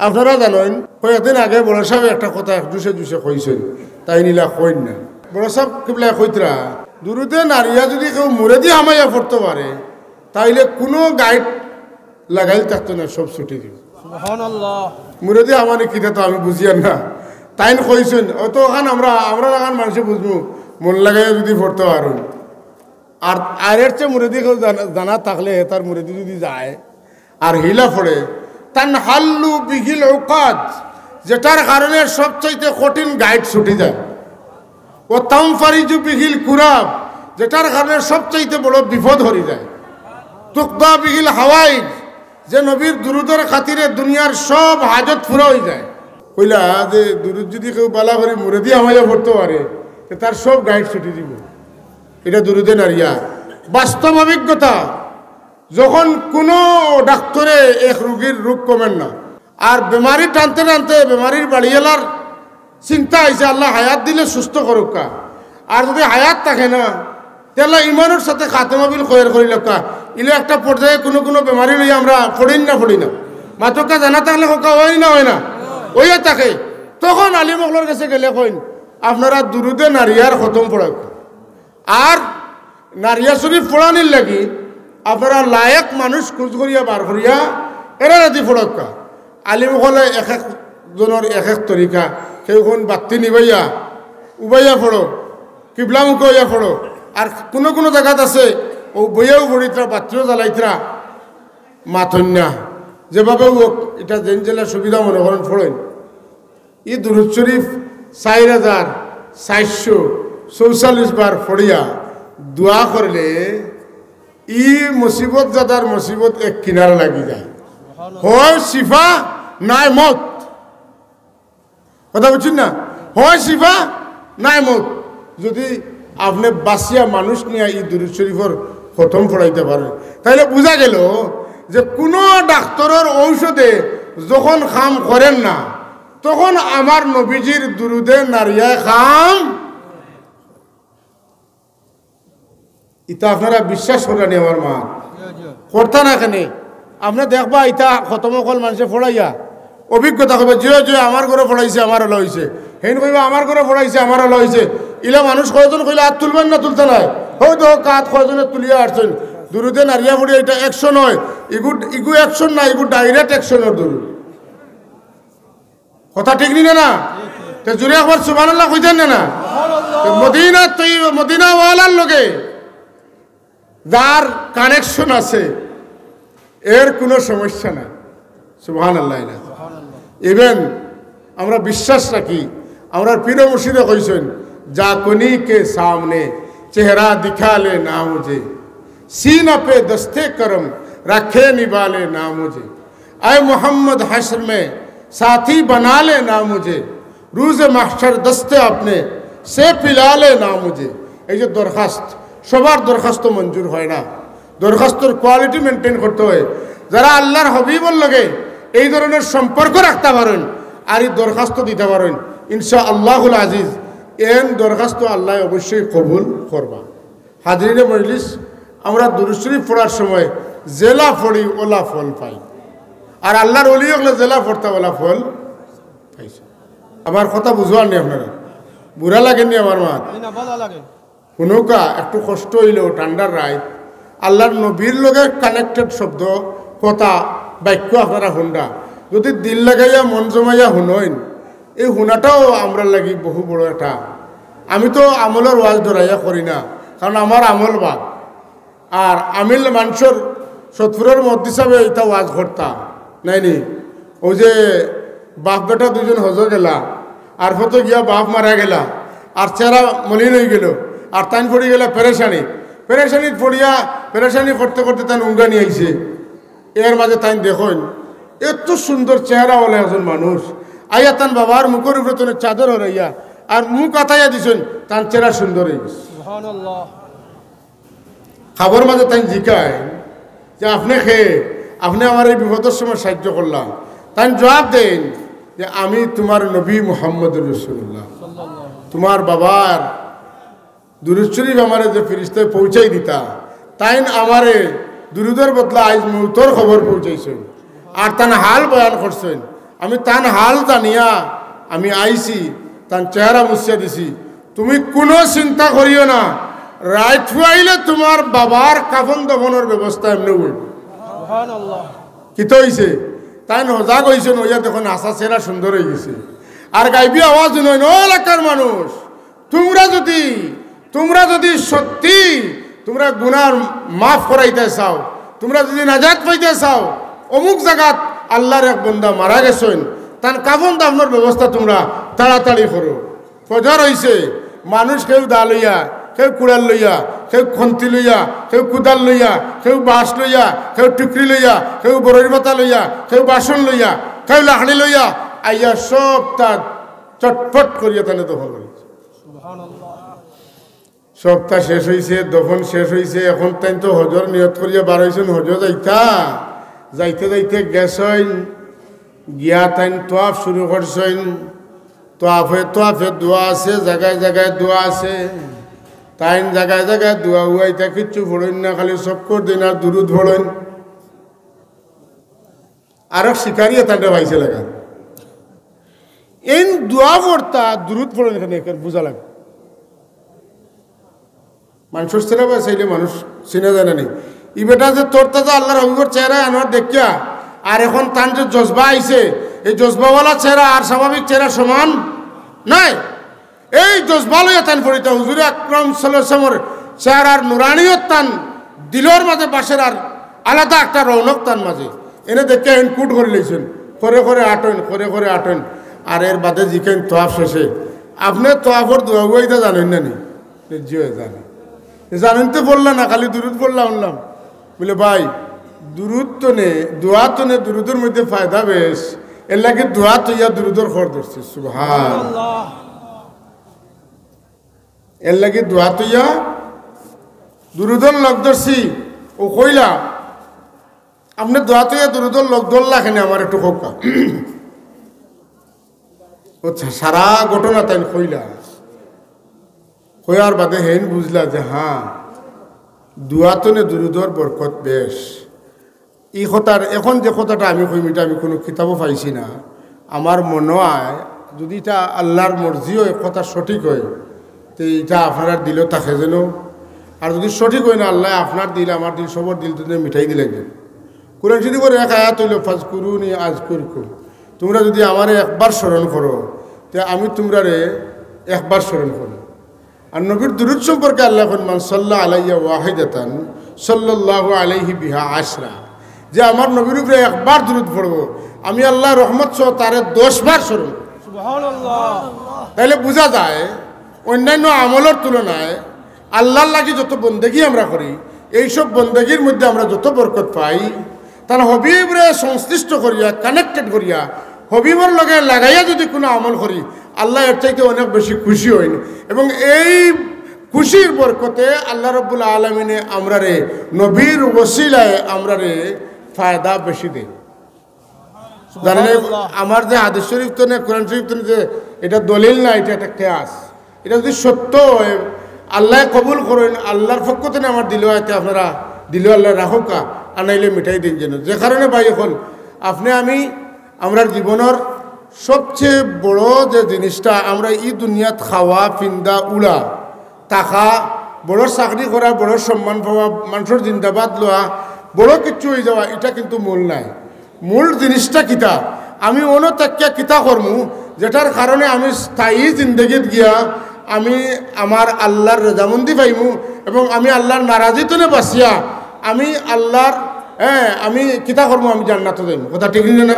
আপনারা জানেন কয়েকদিন আগে বড় সাহেব একটা কথা জুসে জুসে কইছেন, তাই নিলা কইন না। বড় সাহেব কিবলা কইতরা দুরুদে নারিয়া যদি কেউ মুরেদি হামাইয়া পড়তে পারে তাইলে কোনো গাইড লাগাইল থাকতো না, সব ছুটি দিব। মুরেদি হামানি কিনা তো আমি বুঝিয়ান না, তাই কইছেন অত ওখান আমরা লাগান মানুষে বুঝবো মন লাগাইয়া যদি পড়তে পারো। আর আয়ের চেয়ে মুরেদি কেউ জানা থাকলে তার মুরেদি যদি যায় আর হিলা পড়ে তান হাল্লু বিহিল উকাদ, যেটার কারণে সবচাইতে কঠিন গাইড ছুটি যায়। ও তামফারিজু বিহিল কুরাব, যেটার কারণে সবচাইতে বড় বিপদ হরি যায়। তুকদা বিহিল হাওয়াইজ, যে নবীর দুরুদের খাতিরে দুনিয়ার সব হাজত পুরা হয়ে যায়। কইলা যে দুরুদ যদি কেউ বালা করে মুরেদি হামাইয়া পড়তে পারে তার সব গাইড ছুটি দিব। এটা দুরুদে নারিয়া বাস্তব অভিজ্ঞতা। যখন কোনো ডাক্তারে এক রোগীর রোগ কমেন না আর বেমারি টানতে টানতে বেমারির বাড়িয়েলার চিন্তা হয়েছে আল্লাহ হায়াত দিলে সুস্থ করুকা, আর যদি হায়াত থাকে না তাহলে ইমানের সাথে খাতেমাবিল খয়ের করি লক্কা। ইলে একটা পর্যায়ে কোনো কোনো বেমারি লই আমরা ফড়ি না মাতকা জানা থাকলে হোকা হয় না ওইয়া থাকে। তখন আলিমগলোর কাছে গেলে কইন আপনারা দুরুদে নারিয়ার খতম পড়াক, আর নারিয়া শরীফ পড়ানির লাগি আপনারা লায়ক মানুষ খোঁজ করিয়া বার করিয়া এরা রাতি ফড়ক্কা। আলিমগলে এক একজনের এক এক তরিকা, কেউ কোন বাত্তি নিবাইয়া উবাইয়া ফড়ো, কিবলামুখ হইয়া ফড়ো, আর কোনো কোনো জায়গাত আছে ও বইয়াও পড়িতরা বাত্তিও জ্বালাইতরা মাথন্যা যেভাবে এটা জেন জেলার সুবিধা মনে করেন ফড়েন। ই দুরুদ শরীফ ৪,৪৪৪ বার ফড়িয়া দোয়া করলে ই মুসিবত জাদার মুসিবত এক কিনারা লাগি যায়, হয় শিফা নাই মত। কথা বুঝছেন না? হয় শিফা নাই মত। যদি আপনি বাসিয়া মানুষ নিয়ে এই দুরুদ শরীফের খতম পড়াইতে পারেন তাহলে বোঝা গেল যে কোনো ডাক্তারের ঔষধে যখন কাম করেন না তখন আমার নবীজির দুরুদে নারিয়া কাম। ইটা আপনারা বিশ্বাস করেনি আমার মা করতা না কেন? আপনার দেখবা ইটা খতম কল মানুষে ফড়াইয়া অভিজ্ঞতা করবে, যে আমার ঘরে ফড়াইছে আমার হলো হয়েছে, হেন কইবা আমার ঘরে ফড়াইছে আমার হলো হয়েছে। ইলা মানুষ কয়জন কইলে হাত তুলবেন না তুলতে নাই, হয়তো কাত কয়জনে তুলিয়া আসছেন। দুরুদে নারিয়া ফুড়িয়া এটা অ্যাকশন হয়, ইগু অ্যাকশন না, ইগু ডাইরেক্ট অ্যাকশনের দুরুদ। কথা ঠিক নি না? জুড়ে একবার সুবহানাল্লাহ কইতেন না? মদিনা ওয়ালার লগে যার কানেকশন আছে এর কোনো সমস্যা নাই। সুবহানাল্লাহ। ইভেন আমরা বিশ্বাস রাখি, আমরা পীর মুর্শিদে কইছেন জাকুনি কে সামনে চেহারা দিখালে না মুঝে, सीना पे दस्ते करम रखे निभाले ना मुझे, आए मोहम्मद हश्र में साथी बना ले ना मुझे, रूज़ महशर दस्ते अपने से पिला ले ना मुझे। এই যে দরখাস্ত, সবার দরখাস্ত মঞ্জুর হয় না, দরখাস্তর কোয়ালিটি মেনটেন করতে হয়। যারা আল্লাহর হাবিবর লগে এই ধরনের সম্পর্ক রাখতে পারেন আর এই দরখাস্ত দিতে পারেন ইনশাআল্লাহুল আজিজ, এন দরখাস্ত আল্লাহ অবশ্যই কবুল করবা। হাজরিনে মজলিস, আমরা দুরূদ শরীফ পড়ার সময় জেলা পড়ি ওলা ফল পাই, আর আল্লাহর ওলি হলে জেলা পড়তে ওলা ফল পাইছে। আমার কথা বুঝবার নেই আপনারা? বুড়া লাগেননি আমার মা? শুনুকা একটু কষ্ট হইলেও ঠান্ডার রায় আল্লাহর নবীর লগে কানেক্টেড শব্দ কথা বাক্য আপনারা শুনরা যদি দিল লাগাইয়া মন জমাইয়া শুনইন, এই শুনাটাও আমরা লাগি বহু বড় একটা। আমি তো আমলের ওয়াজ ধরাইয়া করি না, কারণ আমার আমল বাদ, আর আমিল মানুষের সত্তরের মধ্যে হিসাবে এটা ওয়াজ করতাম নাইনি। ওই যে বাপ বেটা দুজন হজ গেলা আর হতো গিয়া বাপ মারা গেলা আর চেহারা মলিন হয়ে গেল আর তাইন পড়ে গেলা পেরেশানি পড়িয়া পেরেশানি করতে করতে তাই উঙ্গা নিয়ে আইছে। এর মাঝে তাই দেখুন এত সুন্দর চেহারা হলে একজন মানুষ আইয়া তান বাবার মুখের উপরে তোর চাদর হরাইয়া আর মুখ আতাইয়া দিছেন, তার চেহারা সুন্দর হয়ে গেছে। খাবার মাঝে তাই জিকায় যে আপনি খেয়ে আপনি আমার এই বিপদের সময় সাহায্য করলাম, তাই জবাব দেন যে আমি তোমার নবী মুহাম্মদ রাসূলুল্লাহ, তোমার বাবার দুরূদ শরীফ আমারে যে ফেরেশতায় পৌঁছাই দিতা তাই আমারে দুরুদের বদলা আজ মৌতর খবর পৌঁছাইছেন আর তান হাল বয়ান করছেন। আমি তান হাল জানিয়া আমি আইছি, তান চেহারা মুছিয়া দিছি। তুমি কোনো চিন্তা করিও না, রাইট আইলে তোমার বাবার কাফন দফনের ব্যবস্থা এমনি হইব। কিতো হইছে তাই নজাগ হইছে, নইয়া দেখুন আশা চেহারা সুন্দর হয়ে গেছে। আর গাইবি আওয়াজ নয়, ন এলাকার মানুষ, তোমরা যদি সত্যি তোমরা গুনার মাফ করাইতে চাও, তোমরা যদি নাজাত পাইতে চাও, অমুক জায়গাত আল্লাহর এক বন্দা মারা গেছেন, তার কাফন দাফনের ব্যবস্থা তোমরা তাড়াতাড়ি করো। ফজর হইছে, মানুষ কেউ দা লইয়া, কেউ কুড়াল লইয়া, কেউ খন্তি লইয়া, কেউ কুদাল লইয়া, কেউ বাঁশ লইয়া, কেউ টুকরি লইয়া, কেউ বরৈর পাতা লইয়া, কেউ বাসন লইয়া, কেউ লাকড়ি লইয়া আইয়া সব তার চটফট করিয়া তাহলে দফন করেছে। সপ্তাহ শেষ হয়েছে, দফন শেষ হয়েছে, এখন তাই তো হজর নিয়ত করিয়া বার হয়েছেন, হজর যাইতে যাইতে গেছেন, গিয়া তাই তোয়াফ শুরু করছেন। তোয়াফে দোয়া আছে, জায়গায় জায়গায় দোয়া আছে, তাই জায়গায় জায়গায় দোয়া হুয়াইতা কিচ্ছু পড়েন না, খালি সবকর দিন আর দুরুদ পড়েন। আর শিকারিয়া তান্ডে ভাইছে লাগা এই দোয়া পড়তা দুরুদ পড়েন, এখানে বোঝা লাগে। মানুষের ছেলে বা চাইলে মানুষ চিনে জানে নেই। ই বেটা যে তোর তাজা আল্লাহর হবিবর চেহারা আনার দেখিয়া, আর এখন তার যে জজবা আইছে, এই জজবাওয়ালা চেহারা আর স্বাভাবিক চেহারা সমান নাই। এই জজবা লইয়া তান পড়িতা হুজুরে আকরাম সাল্লাল্লাহু আলাইহি ওয়াসাল্লামের চেহারার নুরানিয়ত তান দিলর মাঝে বাসের আর আলাদা একটা রৌনক তান মাঝে এনে দেখে কুট করে লইছেন, করে করে আটেন। আর এর বাদে জিকেন তোয়াফ শেষে আপনি তোয়াফর দোয়া গুয়াইতা জানেন না নি? জানেন তো বললাম না, খালি দুরুদ বললাম উনলাম বলে ভাই দুরুদ তো নে, দোয়া তো নে, দুরুদের মধ্যে ফায়দা বেশ, এর লাগে দোয়া তো ইয়া দুরুদর খর ধরছে। সুবহানাল্লাহ, এর লাগে দোয়া তো ইয়া দুরুদর লগ ধরছি। ও কইলা আপনি দোয়া তো ইয়া দুরুদর লগ ধরলা কেন, আমার একটু কোকা সারা ঘটনা তাই কইলা। কয়ার বাদে হেন বুঝলা যে হ্যাঁ দুয়াতনে দুরুদর বরকত বেশ। এই কথার এখন যে কথাটা আমি কইম, এটা আমি কোনো কিতাবও পাইছি না। আমার মনে হয় যদি এটা আল্লাহর মর্জিও কথা সঠিক হয়, তো এটা আপনার দিল থাকে যেন। আর যদি সঠিক হয় না, আল্লাহ আপনার দিল আমার দিল সবর দিল তো মিঠাই দিলে কোরআন শরীফের এক আয়াত হইল ফাজকুরুনি আযকুরকুম, তোমরা যদি আমারে একবার স্মরণ করো তে আমি তোমরারে একবার স্মরণ করো। আর নবীর দুরূদ সম্পর্কে আল্লাহ মান সাল্লা আলাইয়া ওয়াহিদাতান সাল্লাল্লাহু আলাইহি বিহা আশরা, যে আমার নবীর উপরে একবার দুরূদ পড়বো আমি আল্লাহ রহমত সহ তারে 10 বার স্মরণ। সুবহানাল্লাহ। তাইলে বোঝা যায় অন্যান্য আমলের তুলনায় আল্লাহর লাগি যত বন্দেগী আমরা করি, এইসব বন্দেগীর মধ্যে আমরা যত বরকত পাই, তার হবিবরে সংশ্লিষ্ট করিয়া কানেক্টেড করিয়া হবিবর লগে লাগাইয়া যদি কোনো আমল করি, আল্লাহ এর চাইতে অনেক বেশি খুশি হইন। এবং এই খুশির বরকতে আল্লাহ রাব্বুল আলামিনে আমরারে নবীর ওসিলায় আমরারে ফায়দা বেশি দেয়। জানেন আমার যে হাদিস শরীফ তো না, কোরআন শরীফ তো যে এটা দলিল না, এটা একটা কিয়াস। এটা যদি সত্য হয় আল্লাহ কবুল করেন, আল্লাহর পক্ষ থেকে আমার দিল আছে, আপনারা দিল আল্লাহ রাখুকা, আনাইলে মিঠাই দিন যেন। যে কারণে ভাই এখন আপনি আমি আমরা জীবনের সবচেয়ে বড় যে জিনিসটা আমরা এই দুনিয়াত খাওয়া পিন্দা উড়া টাকা, বড় চাকরি করা, বড় সম্মান পাওয়া, মানুষের জিন্দাবাদ লওয়া, বড় কিছু হয়ে যাওয়া, এটা কিন্তু মূল নাই। মূল জিনিসটা কিতা, আমি অনতাক্যা কিতা করমু যেটার কারণে আমি স্থায়ী জিন্দগিত গিয়া আমি আমার আল্লাহর রেজামন্দি পাইমু এবং আমি আল্লাহর নারাজিতনে বাঁচিয়া আমি আল্লাহর আমি কিতা করমু, আমি জান্নাতে যাইমু। কথা ঠিক না?